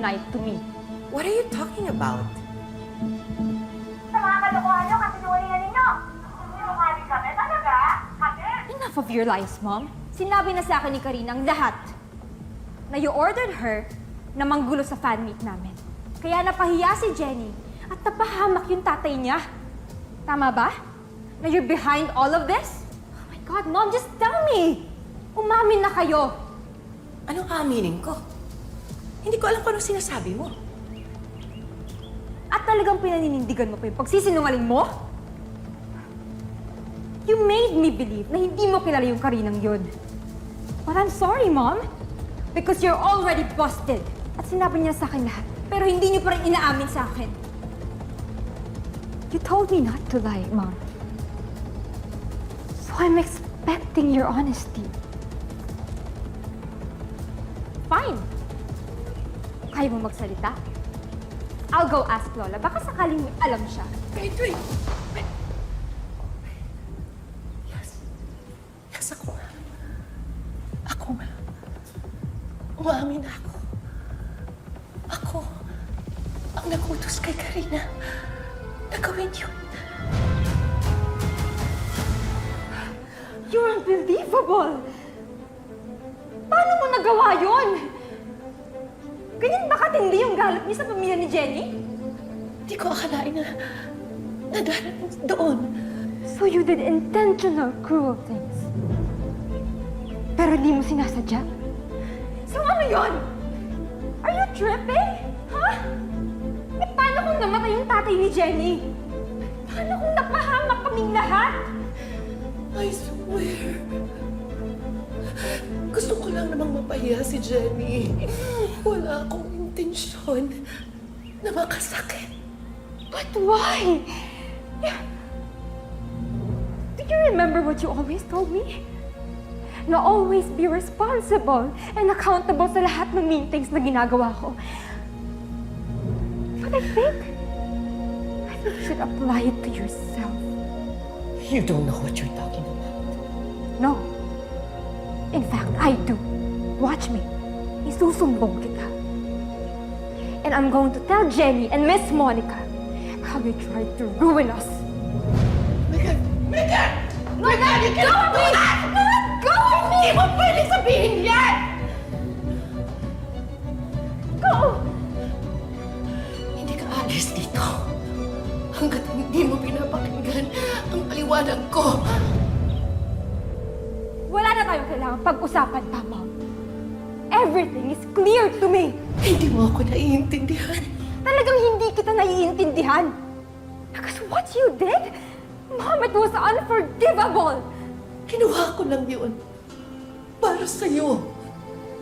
deny it to me. What are you talking about? Sa mga kalokohan nyo, kasinungalingan ninyo. Sinungaling kami talaga? Kami? Enough of your lies, Mom. Sinabi na sa akin ni Karina ang lahat. Na you ordered her na manggulo sa fan meet namin. Kaya napahiya si Jenny at napahamak yung tatay niya. Tama ba? Na you're behind all of this? Oh my God, Mom, just tell me! Umamin na kayo! Anong aaminin ko? Hindi ko alam kung anong sinasabi mo. At talagang pinaninindigan mo pa yung pagsisinungaling mo? You made me believe na hindi mo kilala yung Karinang yun. But I'm sorry, Mom. Because you're already busted. At sinabi niya sa akin lahat. Pero hindi niyo pa rin inaamin sa akin. You told me not to lie, Mom. So I'm expecting your honesty. Fine. Kaya mo magsalita? I'll go ask Lola. Baka sakaling may alam siya. Wait. Yes, ako nga. Ako nga. Umamin ako. Ako ang nagutos kay Karina na gawin yun. You're unbelievable! Paano mo nagawa yun? Ganyan ba katindi yung galit niya sa pamilya ni Jenny? Hindi ko akalain na darating doon. So you did intentional cruel things. Pero di mo sinasadya? So ano yun? Are you tripping? Huh? Eh paano kung namatay yung tatay ni Jenny? Paano kung napahamak kaming lahat? I swear. Gusto ko lang namang mapahiya si Jenny. Wala akong intensyon na makasakit. But why? Do you remember what you always told me? Na always be responsible and accountable sa lahat ng mean things na ginagawa ko. But I think you should apply it to yourself. You don't know what you're talking about. No. In fact, I do. Watch me. Isusumbong kita. And I'm going to tell Jenny and Miss Monica how you tried to ruin us. Megan! Megan! Megan, you go of me! Let go of me! Hindi mo pwede sabihin yan! Go! Hindi ka alis dito. Hanggat hindi mo pinapakinggan ang paliwanag ko. Wala na tayong kailangang pag-usapan pa, Mom. Everything is clear to me. Hindi mo ako naiintindihan. Talagang hindi kita naiintindihan. Because what you did, Mom, it was unforgivable. Kinuha ko lang yun. Para sa'yo.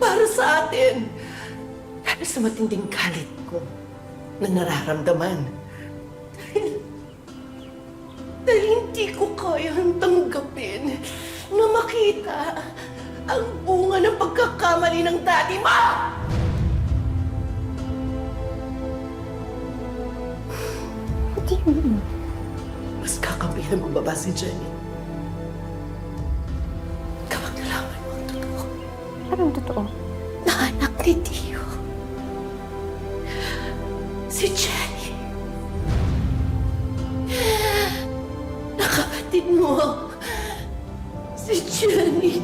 Para sa atin. Dahil sa matinding galit ko na nararamdaman. Dahil hindi ko kayang tanggapin na makita ang bunga ng pagkakamali ng daddy mo! What do you mean? Mas kakampihan mo ba si Jenny? Kapag nalaman mo ang totoo Anong totoo? na anak ni Tio. Si Jenny. Na kapatid mo. Si Jenny.